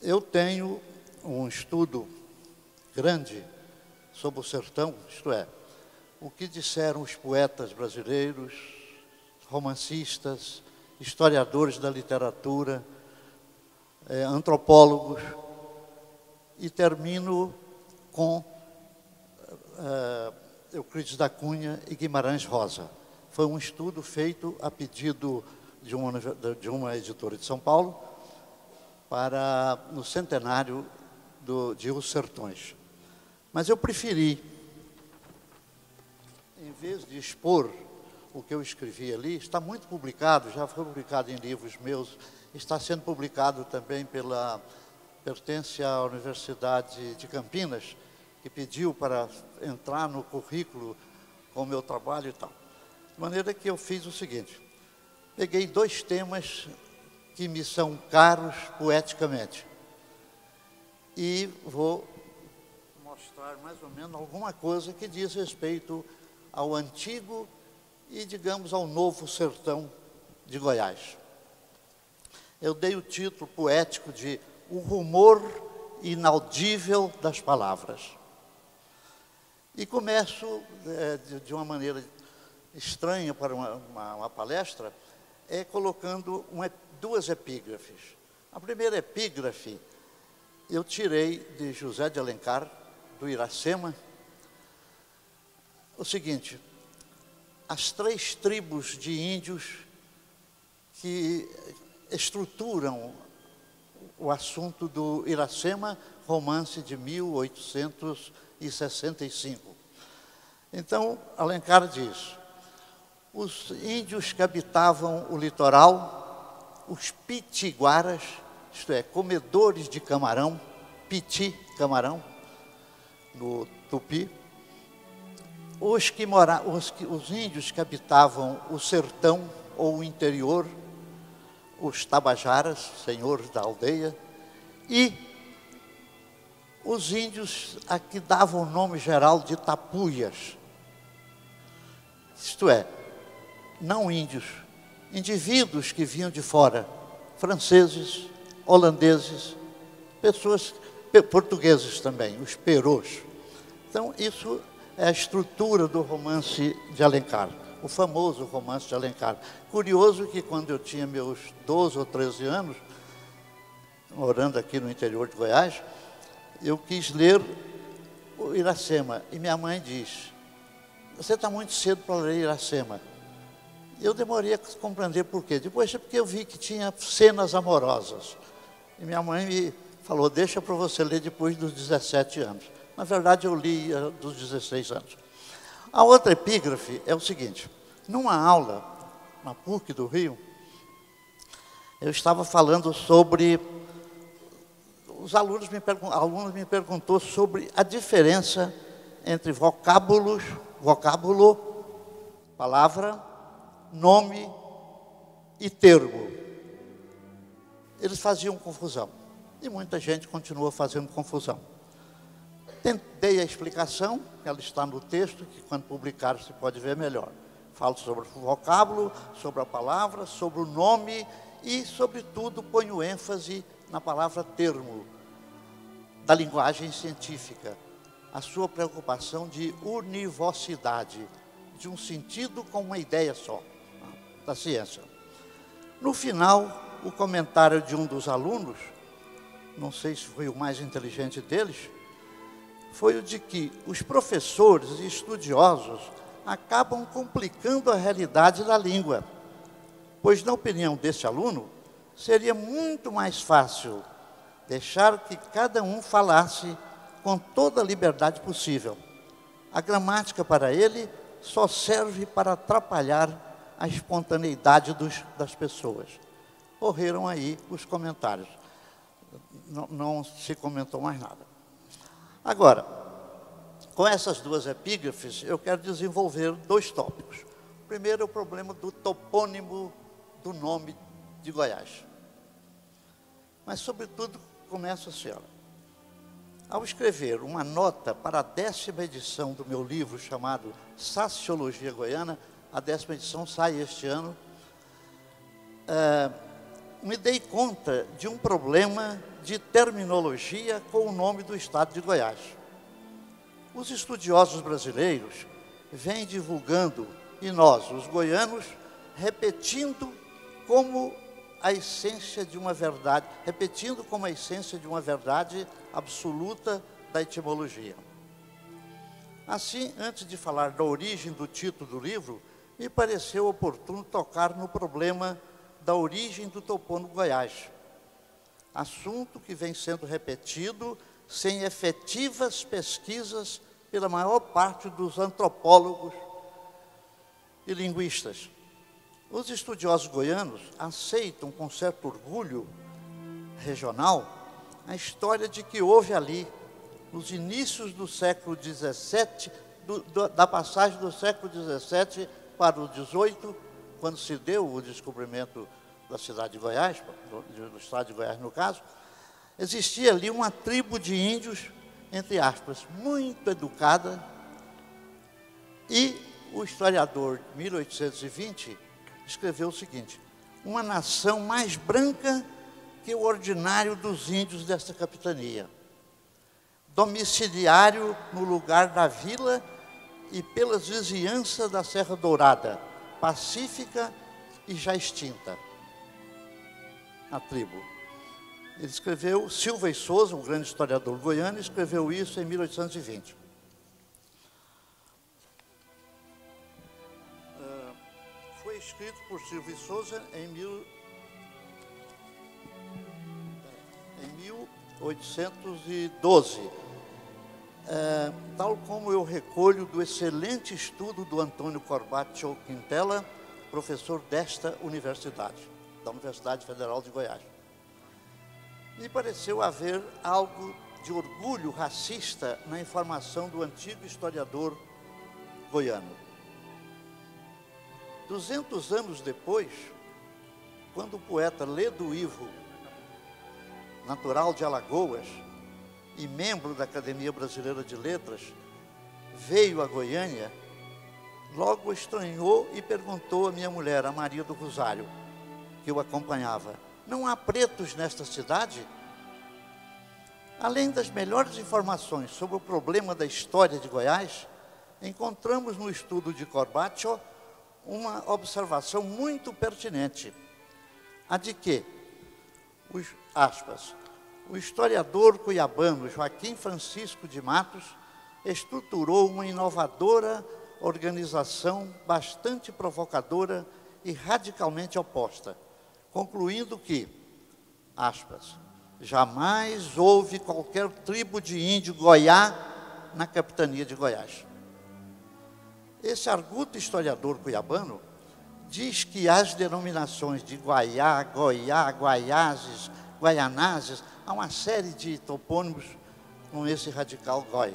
Eu tenho um estudo grande sobre o sertão, isto é, o que disseram os poetas brasileiros, romancistas, historiadores da literatura, antropólogos, e termino com Euclides da Cunha e Guimarães Rosa. Foi um estudo feito a pedido de uma editora de São Paulo no centenário de Os Sertões. Mas eu preferi, em vez de expor o que eu escrevi ali, está muito publicado, já foi publicado em livros meus, está sendo publicado também pertence à Universidade de Campinas, que pediu para entrar no currículo com o meu trabalho e tal. De maneira que eu fiz o seguinte, peguei 2 temas que me são caros poeticamente e vou mostrar mais ou menos alguma coisa que diz respeito ao antigo e, digamos, ao novo sertão de Goiás. Eu dei o título poético de O Rumor Inaudível das Palavras. E começo de uma maneira estranha para uma palestra, colocando 2 epígrafes. A primeira epígrafe eu tirei de José de Alencar, do Iracema, o seguinte: as 3 tribos de índios que estruturam o assunto do Iracema, romance de 1865. Então, Alencar diz: os índios que habitavam o litoral, os pitiguaras, isto é, comedores de camarão, piti, camarão, no Tupi, os índios que habitavam o sertão ou o interior, os tabajaras, senhores da aldeia, e os índios a que davam o nome geral de tapuias, isto é, não índios, indivíduos que vinham de fora, franceses, holandeses, portugueses também, os perôs. Então, isso é a estrutura do romance de Alencar, o famoso romance de Alencar. Curioso que quando eu tinha meus 12 ou 13 anos, morando aqui no interior de Goiás, eu quis ler o Iracema, e minha mãe diz: você está muito cedo para ler Iracema. Eu demorei a compreender por quê. Depois é porque eu vi que tinha cenas amorosas. E minha mãe me falou: deixa para você ler depois dos 17 anos. Na verdade, eu li dos 16 anos. A outra epígrafe é o seguinte: numa aula, na PUC do Rio, eu estava falando sobre... Os alunos me perguntou sobre a diferença entre vocábulo, palavra, nome e termo. Eles faziam confusão. E muita gente continua fazendo confusão. Dei a explicação, ela está no texto, que quando publicar se pode ver melhor. Falo sobre o vocábulo, sobre a palavra, sobre o nome e, sobretudo, ponho ênfase na palavra termo, da linguagem científica, a sua preocupação de univocidade, de um sentido com uma ideia só, da ciência. No final, o comentário de um dos alunos, não sei se foi o mais inteligente deles, foi o de que os professores e estudiosos acabam complicando a realidade da língua, pois, na opinião desse aluno, seria muito mais fácil deixar que cada um falasse com toda a liberdade possível. A gramática, para ele, só serve para atrapalhar a espontaneidade das pessoas. Correram aí os comentários. Não se comentou mais nada. Agora, com essas 2 epígrafes, eu quero desenvolver 2 tópicos. O primeiro é o problema do topônimo do nome de Goiás. Mas, sobretudo, começa assim, olha. Ao escrever uma nota para a 10ª edição do meu livro chamado Saciologia Goiana, a 10ª edição sai este ano, me dei conta de um problema de terminologia com o nome do estado de Goiás. Os estudiosos brasileiros vêm divulgando, e nós, os goianos, repetindo como a essência de uma verdade, absoluta da etimologia. Assim, antes de falar da origem do título do livro, me pareceu oportuno tocar no problema da origem do topônimo Goiás, assunto que vem sendo repetido sem efetivas pesquisas pela maior parte dos antropólogos e linguistas. Os estudiosos goianos aceitam com certo orgulho regional a história de que houve ali, nos inícios do século XVII, da passagem do século XVII para o XVIII, quando se deu o descobrimento da cidade de Goiás, do estado de Goiás no caso, existia ali uma tribo de índios, entre aspas, muito educada, e o historiador de 1820 escreveu o seguinte: uma nação mais branca que o ordinário dos índios desta capitania, domiciliário no lugar da vila e pelas vizinhanças da Serra Dourada, pacífica e já extinta. A tribo. Ele escreveu, Silva e Souza, um grande historiador goiano, escreveu isso em 1820. Foi escrito por Silva e Souza em 1812. Tal como eu recolho do excelente estudo do Antônio Corbacho Quintela, professor desta universidade, da Universidade Federal de Goiás. Me pareceu haver algo de orgulho racista na informação do antigo historiador goiano. 200 anos depois, quando o poeta Ledo Ivo, natural de Alagoas e membro da Academia Brasileira de Letras, veio a Goiânia, logo estranhou e perguntou à minha mulher, a Maria do Rosário, que o acompanhava: não há pretos nesta cidade? Além das melhores informações sobre o problema da história de Goiás, encontramos no estudo de Corbacho uma observação muito pertinente, a de que, o historiador cuiabano Joaquim Francisco de Matos estruturou uma inovadora organização bastante provocadora e radicalmente oposta, concluindo que, aspas, jamais houve qualquer tribo de índio goiá na capitania de Goiás. Esse arguto historiador cuiabano diz que as denominações de Guaiá, Goiá, Guaiazes, Guaianazes, há uma série de topônimos com esse radical goi.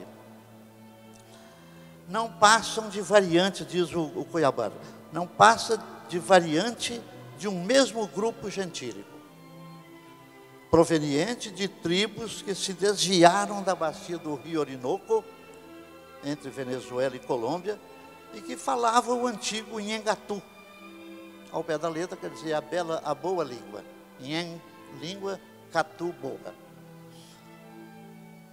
Não passam de variante, diz o cuiabano, não passa de variante de um mesmo grupo gentílico, proveniente de tribos que se desviaram da bacia do rio Orinoco, entre Venezuela e Colômbia, e que falavam o antigo Nhengatu. Ao pé da letra, quer dizer, a boa língua. Nhen, língua, Catu, boa.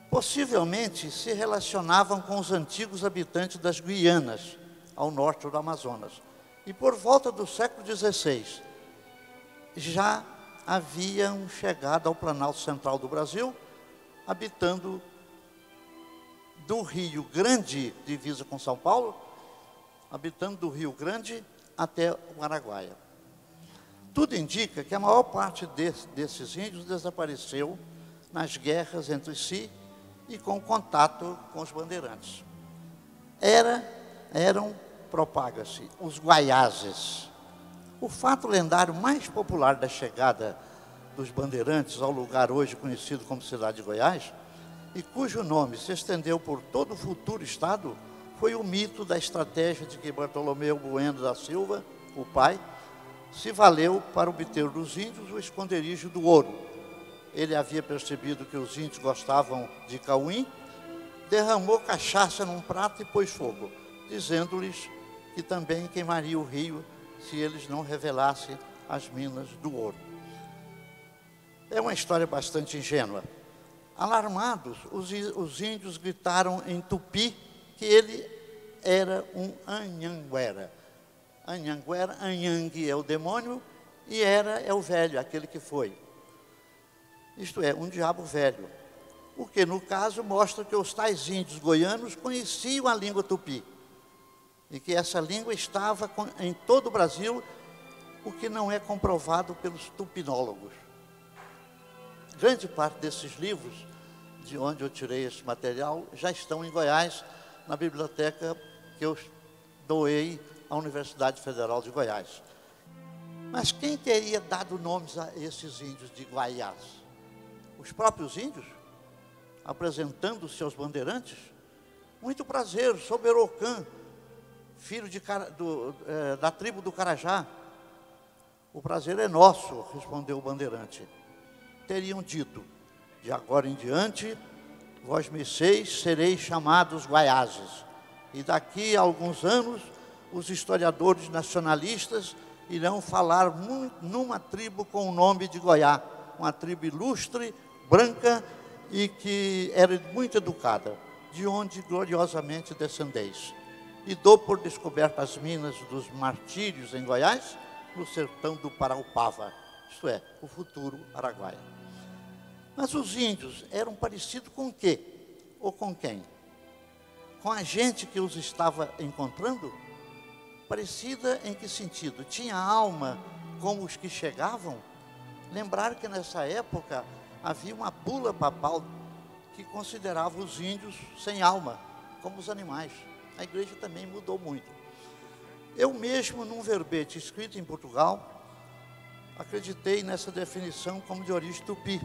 Possivelmente se relacionavam com os antigos habitantes das Guianas, ao norte do Amazonas. E por volta do século XVI, já haviam chegado ao Planalto Central do Brasil, habitando do Rio Grande, divisa com São Paulo, habitando do Rio Grande até o Araguaia. Tudo indica que a maior parte desses índios desapareceu nas guerras entre si e com contato com os bandeirantes. Propaga-se, os Guaiazes. O fato lendário mais popular da chegada dos bandeirantes ao lugar hoje conhecido como Cidade de Goiás, e cujo nome se estendeu por todo o futuro estado, foi o mito da estratégia de que Bartolomeu Bueno da Silva, o pai, se valeu para obter dos índios o esconderijo do ouro. Ele havia percebido que os índios gostavam de cauim, derramou cachaça num prato e pôs fogo, dizendo-lhes que também queimaria o rio se eles não revelassem as minas do ouro. É uma história bastante ingênua. Alarmados, os índios gritaram em tupi que ele era um Anhanguera. Anhanguera, Anhang é o demônio e Era é o velho, aquele que foi. Isto é, um diabo velho. O que, no caso, mostra que os tais índios goianos conheciam a língua tupi. E que essa língua estava em todo o Brasil, o que não é comprovado pelos tupinólogos. Grande parte desses livros, de onde eu tirei esse material, já estão em Goiás, na biblioteca que eu doei à Universidade Federal de Goiás. Mas quem teria dado nomes a esses índios de Guaiás? Os próprios índios, apresentando seus bandeirantes? Muito prazer, sou Berocã, filho da tribo do Carajá. O prazer é nosso, respondeu o bandeirante. Teriam dito, de agora em diante, vós merceis sereis chamados Guaiazes. E daqui a alguns anos, os historiadores nacionalistas irão falar numa tribo com o nome de Goiá, uma tribo ilustre, branca e que era muito educada, de onde gloriosamente descendeis. E dou por descoberto as minas dos martírios em Goiás, no sertão do Paraupava, isto é, o futuro Araguaia. Mas os índios eram parecidos com o quê? Ou com quem? Com a gente que os estava encontrando? Parecida em que sentido? Tinha alma como os que chegavam? Lembrar que nessa época havia uma bula papal que considerava os índios sem alma, como os animais. A igreja também mudou muito. Eu mesmo, num verbete escrito em Portugal, acreditei nessa definição como de origem tupi.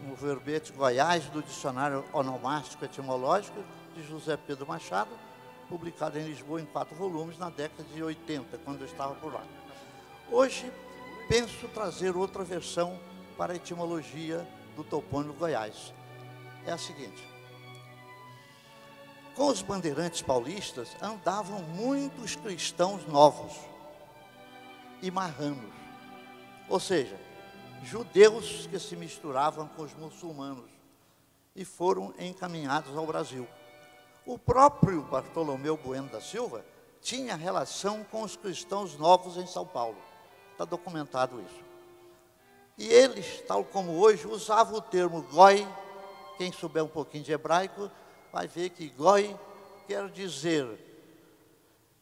No verbete Goiás, do Dicionário Onomástico Etimológico, de José Pedro Machado, publicado em Lisboa em 4 volumes, na década de 80, quando eu estava por lá. Hoje, penso trazer outra versão para a etimologia do topônimo Goiás. É a seguinte: com os bandeirantes paulistas andavam muitos cristãos novos e marranos, ou seja, judeus que se misturavam com os muçulmanos e foram encaminhados ao Brasil. O próprio Bartolomeu Bueno da Silva tinha relação com os cristãos novos em São Paulo. Está documentado isso. E eles, tal como hoje, usavam o termo goi. Quem souber um pouquinho de hebraico vai ver que goi quer dizer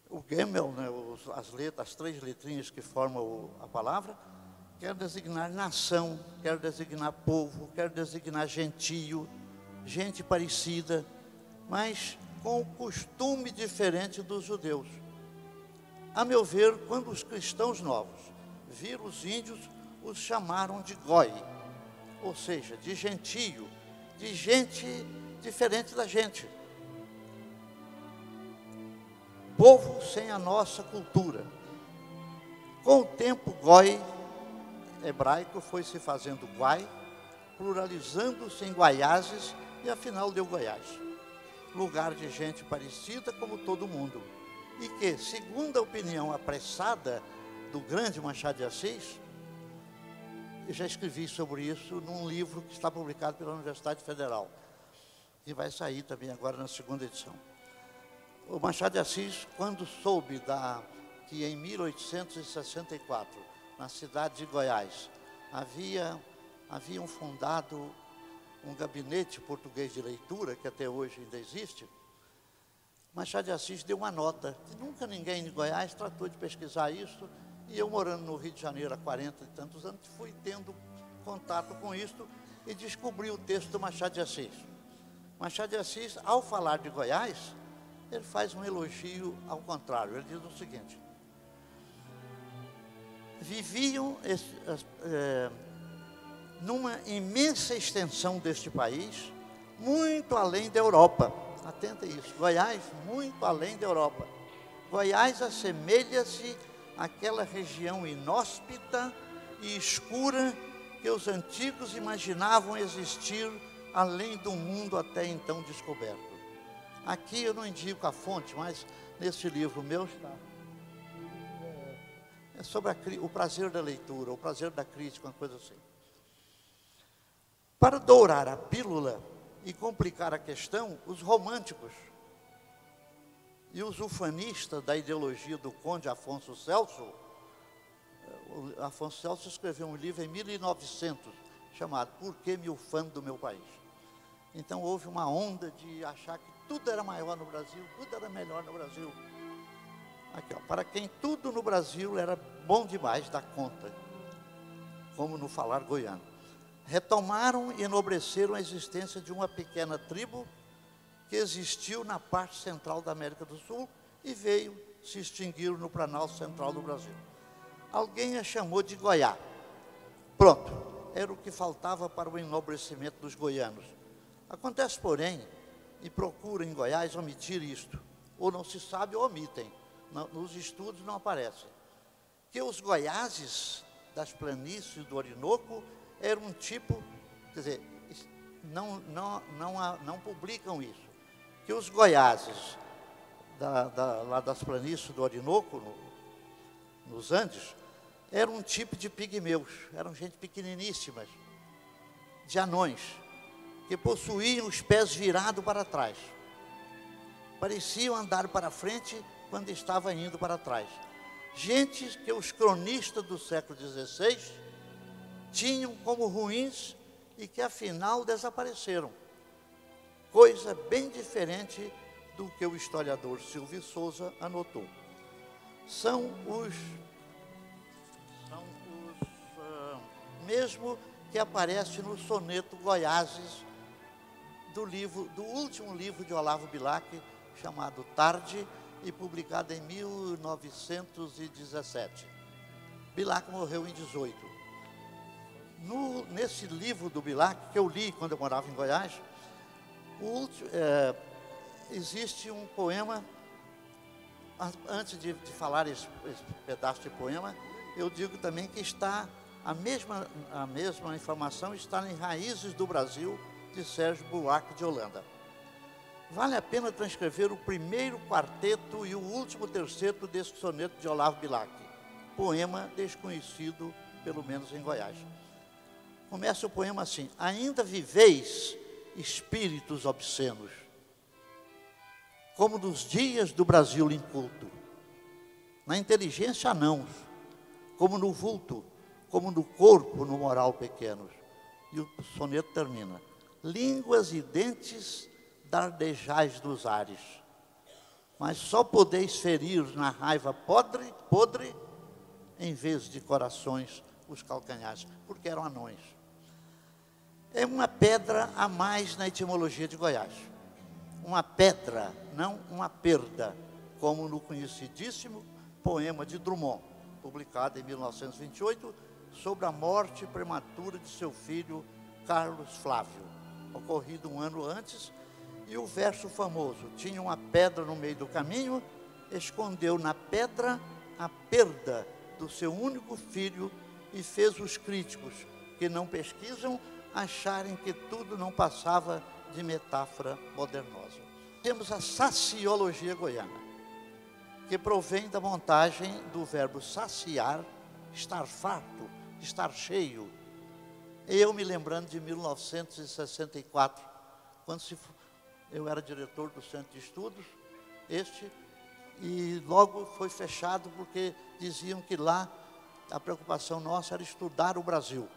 o gemel, né, as 3 letrinhas que formam a palavra, quer designar nação, quer designar povo, quer designar gentio, gente parecida, mas com costume diferente dos judeus. A meu ver, quando os cristãos novos viram os índios, os chamaram de goi, ou seja, de gentio, de gente diferente da gente. Povo sem a nossa cultura. Com o tempo, goi hebraico foi se fazendo guai, pluralizando-se em Guaiazes e afinal deu Goiás. Lugar de gente parecida como todo mundo. E que, segundo a opinião apressada do grande Machado de Assis, eu já escrevi sobre isso num livro que está publicado pela Universidade Federal, que vai sair também agora na 2ª edição. O Machado de Assis, quando soube que em 1864, na cidade de Goiás, haviam fundado um gabinete português de leitura, que até hoje ainda existe, Machado de Assis deu uma nota, que nunca ninguém em Goiás tratou de pesquisar isso, e eu morando no Rio de Janeiro há 40 e tantos anos, fui tendo contato com isso e descobri o texto do Machado de Assis. Machado de Assis, ao falar de Goiás, ele faz um elogio ao contrário, ele diz o seguinte: viviam numa imensa extensão deste país, muito além da Europa. Atenta a isso, Goiás, muito além da Europa. Goiás assemelha-se àquela região inóspita e escura que os antigos imaginavam existir além do mundo até então descoberto. Aqui eu não indico a fonte, mas nesse livro meu está. É sobre o prazer da leitura, o prazer da crítica, uma coisa assim. Para dourar a pílula e complicar a questão, os românticos e os ufanistas da ideologia do conde Afonso Celso, o Afonso Celso escreveu um livro em 1900, chamado Por que me ufano do meu país? Então houve uma onda de achar que tudo era maior no Brasil, tudo era melhor no Brasil. Aqui, ó, para quem tudo no Brasil era bom demais da conta, como no falar goiano. Retomaram e enobreceram a existência de uma pequena tribo que existiu na parte central da América do Sul e veio se extinguir no Planalto Central do Brasil. Alguém a chamou de Goiá. Pronto, era o que faltava para o enobrecimento dos goianos. Acontece, porém, e procura em Goiás omitir isto, ou não se sabe ou omitem, nos estudos não aparece, que os goiáses das planícies do Orinoco eram um tipo, quer dizer, não publicam isso, que os goiáses lá das planícies do Orinoco, nos Andes, eram um tipo de pigmeus, eram gente pequeniníssimas, de anões, que possuíam os pés virados para trás. Pareciam andar para frente quando estava indo para trás. Gente que os cronistas do século XVI tinham como ruins e que afinal desapareceram. Coisa bem diferente do que o historiador Silvio Souza anotou. São os mesmo que aparece no soneto Goiáses do último livro de Olavo Bilac, chamado Tarde, e publicado em 1917. Bilac morreu em 18. Nesse livro do Bilac, que eu li quando eu morava em Goiás, existe um poema. Antes de falar esse pedaço de poema, eu digo também que a mesma informação está em Raízes do Brasil, de Sérgio Buarque de Holanda. Vale a pena transcrever o primeiro quarteto e o último terceto desse soneto de Olavo Bilac, poema desconhecido, pelo menos em Goiás. Começa o poema assim: ainda viveis, espíritos obscenos, como nos dias do Brasil inculto, na inteligência anãos, como no vulto, como no corpo, no moral pequenos. E o soneto termina: línguas e dentes dardejais dos ares, mas só podeis ferir na raiva podre, em vez de corações, os calcanhares, porque eram anões. É uma pedra a mais na etimologia de Goiás. Uma pedra, não uma perda, como no conhecidíssimo poema de Drummond, publicado em 1928, sobre a morte prematura de seu filho Carlos Flávio, ocorrido um ano antes, e o verso famoso: tinha uma pedra no meio do caminho, escondeu na pedra a perda do seu único filho e fez os críticos, que não pesquisam, acharem que tudo não passava de metáfora modernosa. Temos a saciologia goiana, que provém da montagem do verbo saciar, estar farto, estar cheio. Eu me lembrando de 1964, quando eu era diretor do Centro de Estudos, e logo foi fechado porque diziam que lá a preocupação nossa era estudar o Brasil.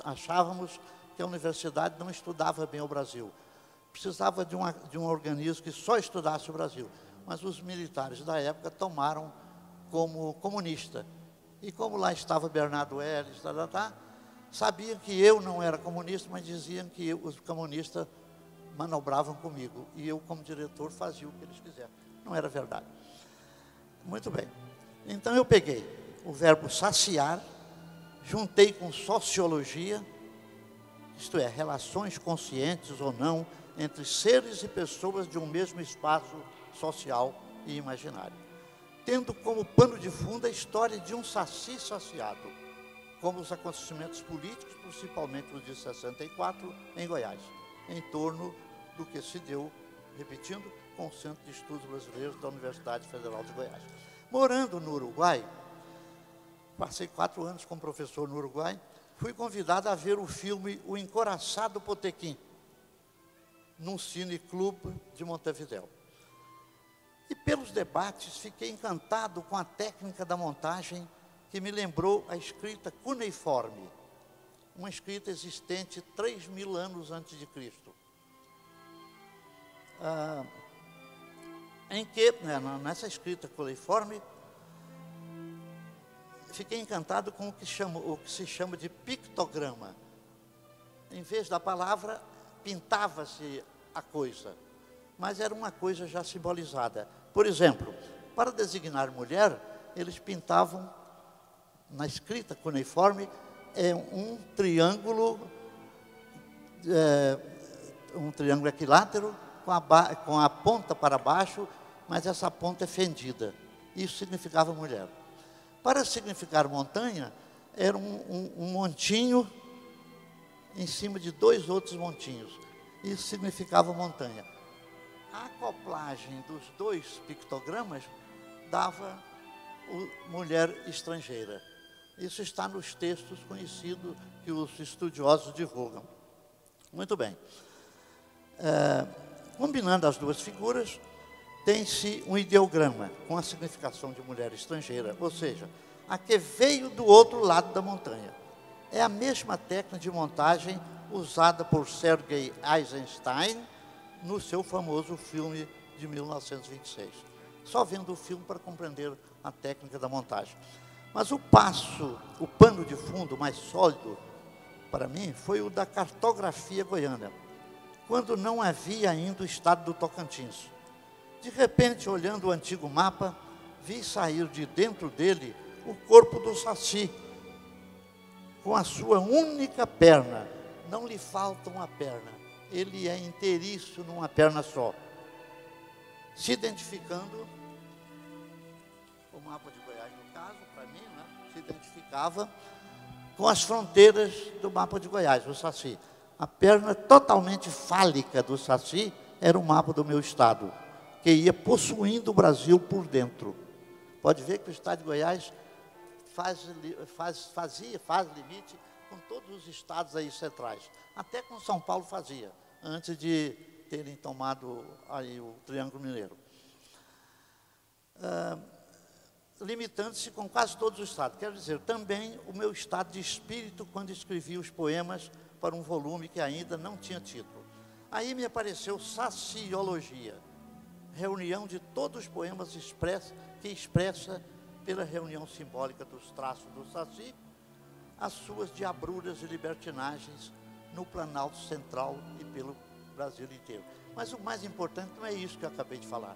Achávamos que a universidade não estudava bem o Brasil. Precisava de um organismo que só estudasse o Brasil. Mas os militares da época tomaram como comunista. E como lá estava Bernardo Ellis, sabiam que eu não era comunista, mas diziam que os comunistas manobravam comigo. E eu, como diretor, fazia o que eles quiseram. Não era verdade. Muito bem. Então eu peguei o verbo saciar, juntei com sociologia, isto é, relações conscientes ou não entre seres e pessoas de um mesmo espaço social e imaginário, tendo como pano de fundo a história de um saci saciado, como os acontecimentos políticos, principalmente os de 64, em Goiás, em torno do que se deu, repetindo, com o Centro de Estudos Brasileiros da Universidade Federal de Goiás. Morando no Uruguai, passei 4 anos como professor no Uruguai, fui convidado a ver o filme O Encoraçado Potequim, num cineclube de Montevidéu. E pelos debates, fiquei encantado com a técnica da montagem que me lembrou a escrita cuneiforme, uma escrita existente 3.000 anos antes de Cristo. Em que, nessa escrita cuneiforme, fiquei encantado com o que se chama de pictograma. Em vez da palavra, pintava-se a coisa, mas era uma coisa já simbolizada. Por exemplo, para designar mulher, eles pintavam, na escrita cuneiforme, um triângulo equilátero, com a ponta para baixo, mas essa ponta é fendida. Isso significava mulher. Para significar montanha, era um montinho em cima de 2 outros montinhos. Isso significava montanha. A acoplagem dos 2 pictogramas dava mulher estrangeira. Isso está nos textos conhecidos que os estudiosos divulgam. Muito bem. Combinando as 2 figuras, tem-se um ideograma com a significação de mulher estrangeira, ou seja, a que veio do outro lado da montanha. É a mesma técnica de montagem usada por Sergei Eisenstein no seu famoso filme de 1926. Só vendo o filme para compreender a técnica da montagem. Mas o pano de fundo mais sólido, para mim, foi o da cartografia goiana, quando não havia ainda o estado do Tocantins. De repente, olhando o antigo mapa, vi sair de dentro dele o corpo do Saci, com a sua única perna. Não lhe falta uma perna, ele é inteiriço numa perna só. Se identificando, o mapa de Goiás, no caso, para mim, se identificava com as fronteiras do mapa de Goiás, o Saci. A perna totalmente fálica do Saci era o mapa do meu estado, que ia possuindo o Brasil por dentro. Pode ver que o estado de Goiás faz limite com todos os estados aí centrais. Até com São Paulo fazia, antes de terem tomado aí o Triângulo Mineiro. Limitando-se com quase todos os estados. Quero dizer, também o meu estado de espírito quando escrevi os poemas para um volume que ainda não tinha título. Aí me apareceu Saciologia, reunião de todos os poemas que expressa, pela reunião simbólica dos traços do Saci, as suas diabruras e libertinagens no Planalto Central e pelo Brasil inteiro. Mas o mais importante não é isso que eu acabei de falar.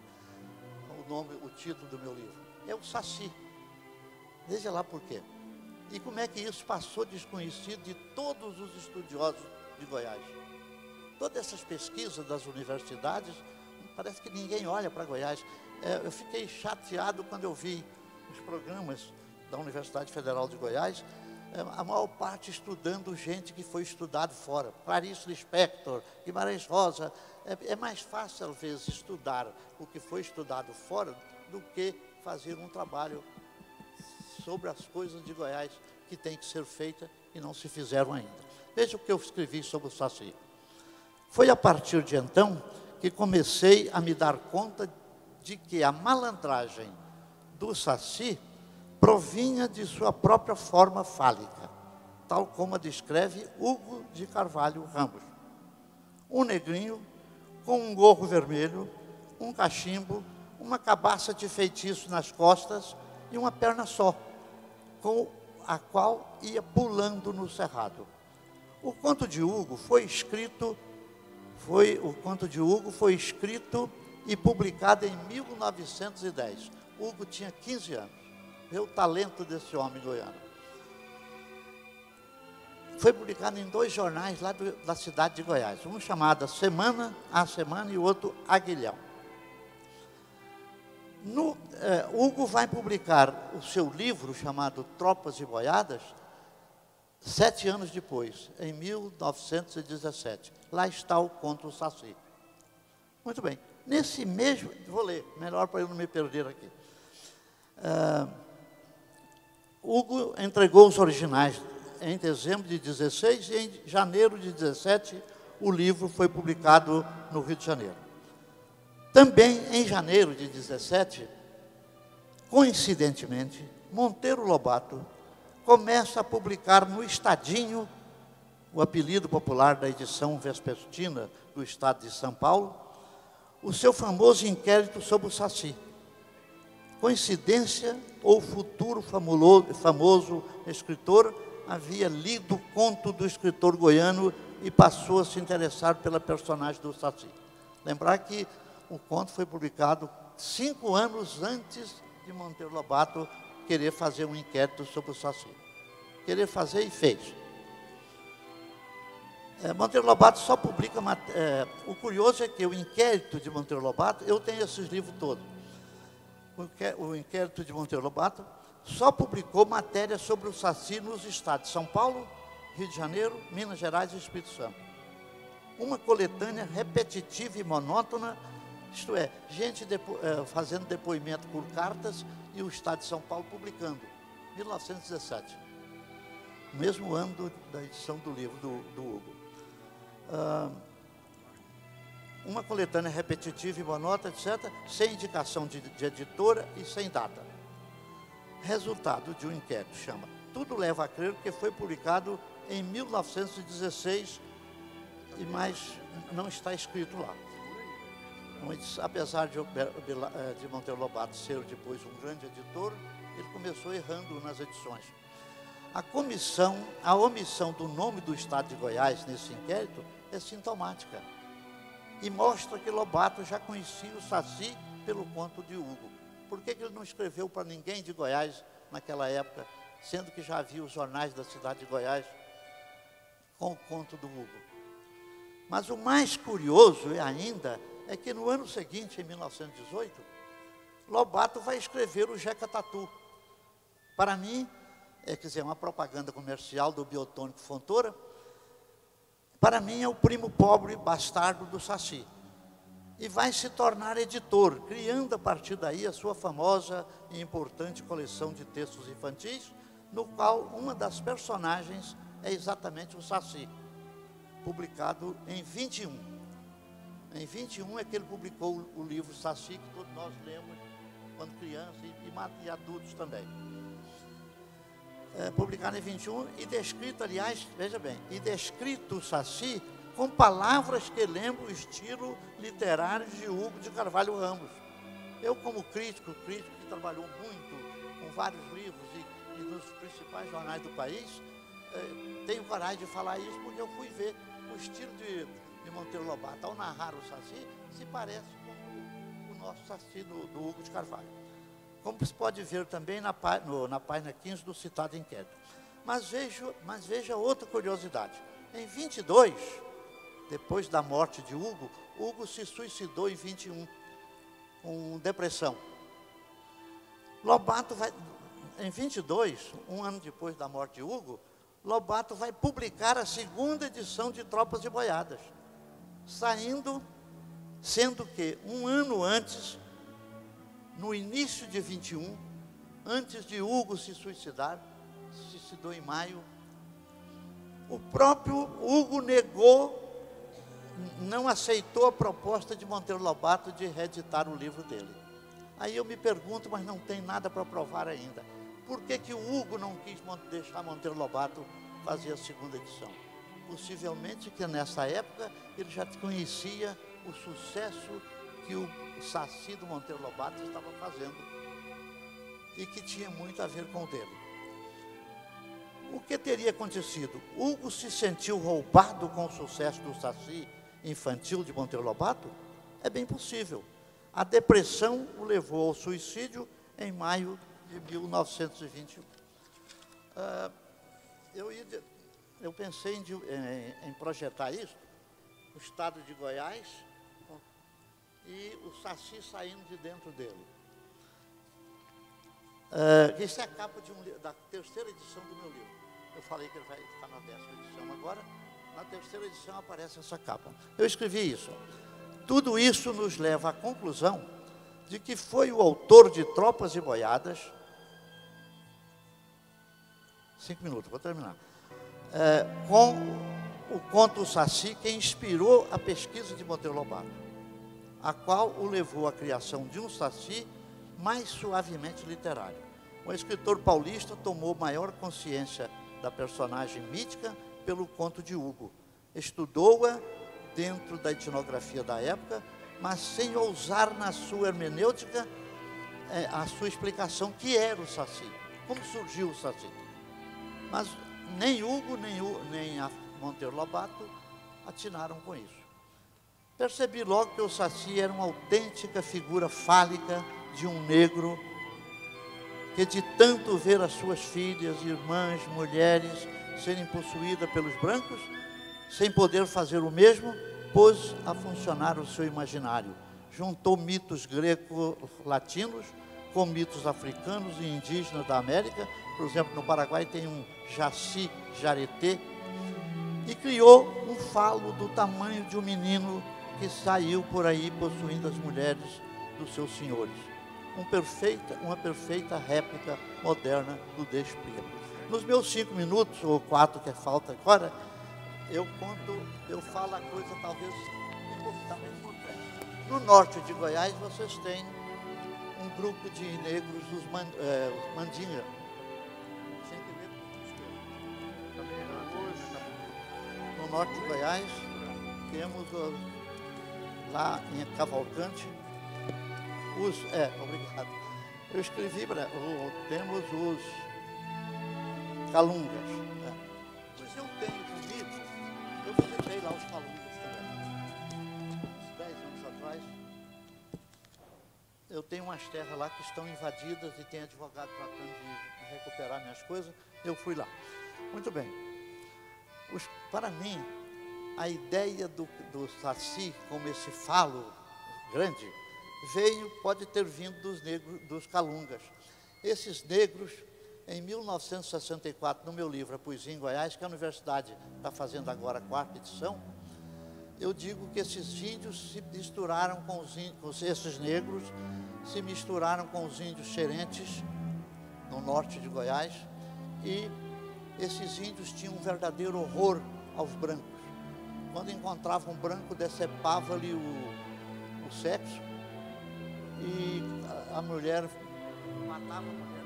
O título do meu livro é o Saci. Veja lá por quê. E como é que isso passou desconhecido de todos os estudiosos de Goiás. Todas essas pesquisas das universidades, parece que ninguém olha para Goiás. Eu fiquei chateado quando eu vi os programas da Universidade Federal de Goiás, a maior parte estudando gente que foi estudado fora. Clarice Lispector, Guimarães Rosa. É mais fácil, às vezes, estudar o que foi estudado fora do que fazer um trabalho sobre as coisas de Goiás que tem que ser feita e não se fizeram ainda. Veja o que eu escrevi sobre o Saci. Foi a partir de então que comecei a me dar conta de que a malandragem do Saci provinha de sua própria forma fálica, tal como a descreve Hugo de Carvalho Ramos. Um negrinho com um gorro vermelho, um cachimbo, uma cabaça de feitiço nas costas e uma perna só, com a qual ia pulando no cerrado. O conto de Hugo foi escrito e publicado em 1910. Hugo tinha 15 anos. Vê o talento desse homem goiano. Foi publicado em 2 jornais lá da cidade de Goiás. Um chamado A Semana e o outro Aguilhão. Hugo vai publicar o seu livro chamado Tropas e Boiadas 7 anos depois, em 1917. Lá está o conto Saci. Muito bem. Nesse mesmo... Vou ler, melhor para eu não me perder aqui. Hugo entregou os originais em dezembro de 16 e em janeiro de 17 o livro foi publicado no Rio de Janeiro. Também em janeiro de 17, coincidentemente, Monteiro Lobato começa a publicar no Estadinho, o apelido popular da edição vespertina do Estado de São Paulo, o seu famoso inquérito sobre o Saci. Coincidência ou o futuro famoso escritor havia lido o conto do escritor goiano e passou a se interessar pela personagem do Saci. Lembrar que o conto foi publicado 5 anos antes de Monteiro Lobato querer fazer um inquérito sobre o Saci. Querer fazer e fez. Monteiro Lobato só publica... o curioso é que o inquérito de Monteiro Lobato, eu tenho esses livros todos. O inquérito de Monteiro Lobato só publicou matéria sobre o Saci nos estados de São Paulo, Rio de Janeiro, Minas Gerais e Espírito Santo. Uma coletânea repetitiva e monótona, isto é, gente fazendo depoimento por cartas e o Estado de São Paulo publicando, 1917, mesmo ano da edição do livro do Hugo. Uma coletânea repetitiva e monótona, etc., sem indicação de editora e sem data. Resultado de um inquérito, chama Tudo Leva a Crer, que foi publicado em 1916, mas não está escrito lá. Apesar de Monteiro Lobato ser depois um grande editor, ele começou errando nas edições. A omissão do nome do estado de Goiás nesse inquérito é sintomática e mostra que Lobato já conhecia o Saci pelo conto de Hugo. Por que ele não escreveu para ninguém de Goiás naquela época, sendo que já havia os jornais da cidade de Goiás com o conto do Hugo? Mas o mais curioso ainda é que no ano seguinte, em 1918, Lobato vai escrever o Jeca Tatu. Para mim, quer dizer, uma propaganda comercial do Biotônico Fontoura. Para mim é o primo pobre bastardo do Saci. E vai se tornar editor, criando a partir daí a sua famosa e importante coleção de textos infantis, no qual uma das personagens é exatamente o Saci, publicado em 21. Em 21 é que ele publicou o livro Saci, que todos nós lemos quando crianças e adultos também. Publicado em 21 e descrito, aliás, veja bem, e descrito o Saci com palavras que lembram o estilo literário de Hugo de Carvalho Ramos. Eu, como crítico que trabalhou muito com vários livros e nos principais jornais do país, tenho coragem de falar isso porque eu fui ver o estilo de Monteiro Lobato. Ao narrar o Saci, se parece com o nosso Saci do Hugo de Carvalho. Como se pode ver também na página 15 do citado inquérito. Mas veja outra curiosidade. Em 22, depois da morte de Hugo, Hugo se suicidou em 21, com depressão. Lobato vai, em 22, um ano depois da morte de Hugo, Lobato vai publicar a segunda edição de Tropas e Boiadas, sendo que um ano antes, no início de 21, antes de Hugo se suicidar, se suicidou em maio, o próprio Hugo não aceitou a proposta de Monteiro Lobato de reeditar o livro dele. Aí eu me pergunto, mas não tem nada para provar ainda. Por que o Hugo não quis deixar Monteiro Lobato fazer a segunda edição? Possivelmente que nessa época ele já conhecia o sucesso que o Saci do Monteiro Lobato estava fazendo e que tinha muito a ver com o dele. O que teria acontecido? Hugo se sentiu roubado com o sucesso do Saci infantil de Monteiro Lobato? É bem possível. A depressão o levou ao suicídio em maio de 1921. Eu pensei em projetar isso, o estado de Goiás e o Saci saindo de dentro dele. Isso é a capa da terceira edição do meu livro. Eu falei que ele vai estar na 10ª edição agora. Na terceira edição aparece essa capa. Eu escrevi isso. Tudo isso nos leva à conclusão de que foi o autor de Tropas e Boiadas. 5 minutos, vou terminar. com o conto O Saci, que inspirou a pesquisa de Monteiro Lobato, a qual o levou à criação de um Saci mais suavemente literário. O escritor paulista tomou maior consciência da personagem mítica pelo conto de Hugo. Estudou-a dentro da etnografia da época, mas sem ousar na sua hermenêutica a sua explicação, que era o Saci, como surgiu o Saci. Mas nem Hugo, nem a Monteiro Lobato atinaram com isso. Percebi logo que o Saci era uma autêntica figura fálica de um negro que, de tanto ver as suas filhas, irmãs, mulheres serem possuídas pelos brancos, sem poder fazer o mesmo, pôs a funcionar o seu imaginário. Juntou mitos greco-latinos com mitos africanos e indígenas da América. Por exemplo, no Paraguai tem um Jaci Jaretê, e criou um falo do tamanho de um menino que saiu por aí possuindo as mulheres dos seus senhores. Uma perfeita réplica moderna do Despria. Nos meus 5 minutos, ou 4 que falta agora, eu falo a coisa talvez também importante. No norte de Goiás, vocês têm um grupo de negros, os Mandinga. No norte de Goiás, temos lá em Cavalcante, obrigado. Eu escrevi, temos os Calungas. Mas eu tenho comigo, eu visitei lá os Calungas também. Uns 10 anos atrás, eu tenho umas terras lá que estão invadidas e tem advogado tratando de recuperar minhas coisas. Eu fui lá. Muito bem. Para mim, a ideia do Saci, como esse falo grande, pode ter vindo dos negros, dos Calungas. Esses negros, em 1964, no meu livro A Poesia em Goiás, que a universidade está fazendo agora a 4ª edição, eu digo que esses índios se misturaram esses negros se misturaram com os índios xerentes, no norte de Goiás, e esses índios tinham um verdadeiro horror aos brancos. Quando encontravam um branco, decepava-lhe o sexo, e a mulher matava a mulher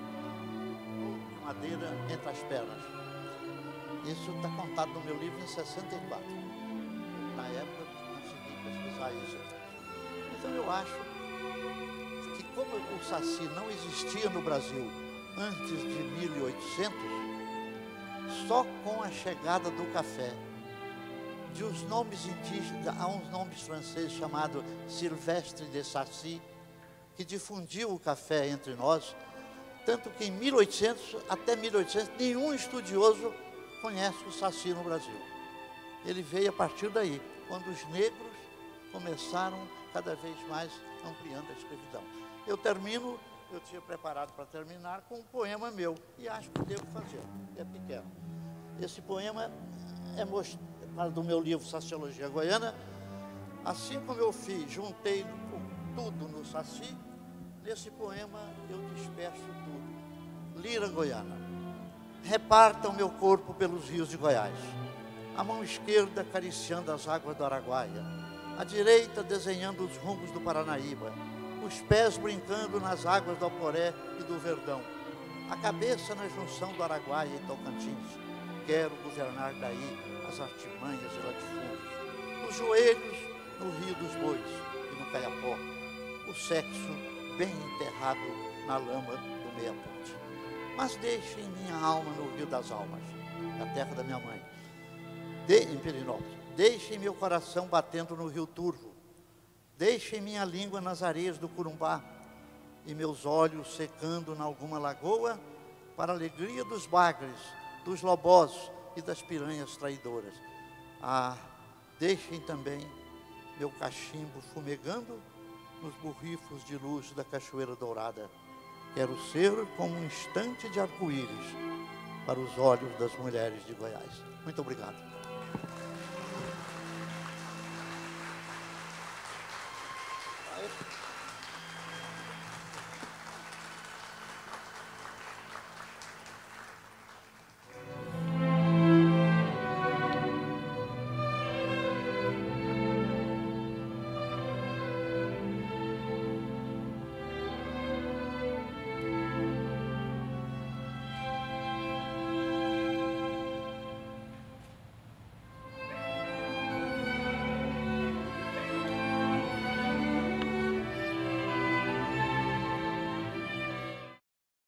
com madeira entre as pernas. Isso está contado no meu livro em 64. Na época, consegui pesquisar isso. Então, eu acho que, como o Saci não existia no Brasil antes de 1800, só com a chegada do café, de uns nomes indígenas, há uns nomes franceses chamados Silvestre de Sacy, que difundiu o café entre nós, tanto que em 1800, até 1800, nenhum estudioso conhece o Saci no Brasil. Ele veio a partir daí, quando os negros começaram cada vez mais ampliando a escravidão. Eu tinha preparado para terminar com um poema meu, e acho que devo fazer, é pequeno. Esse poema é do meu livro Sociologia Goiana. Assim como eu juntei tudo no Saci, nesse poema eu disperso tudo. Lira goiana. Reparta o meu corpo pelos rios de Goiás, a mão esquerda acariciando as águas do Araguaia, a direita desenhando os rumos do Paranaíba, os pés brincando nas águas do Alporé e do Verdão, a cabeça na junção do Araguaia e Tocantins. Quero governar daí as artimanhas e latifúndios, os joelhos no Rio dos Bois e no Caiapó, o sexo bem enterrado na lama do meia-ponte. Mas deixem minha alma no Rio das Almas, a terra da minha mãe, em Perinópolis. Deixem meu coração batendo no Rio Turvo. Deixem minha língua nas areias do Curumbá e meus olhos secando em alguma lagoa, para a alegria dos bagres, dos lobós e das piranhas traidoras. Deixem também meu cachimbo fumegando nos borrifos de luz da Cachoeira Dourada. Quero ser como um instante de arco-íris para os olhos das mulheres de Goiás. Muito obrigado.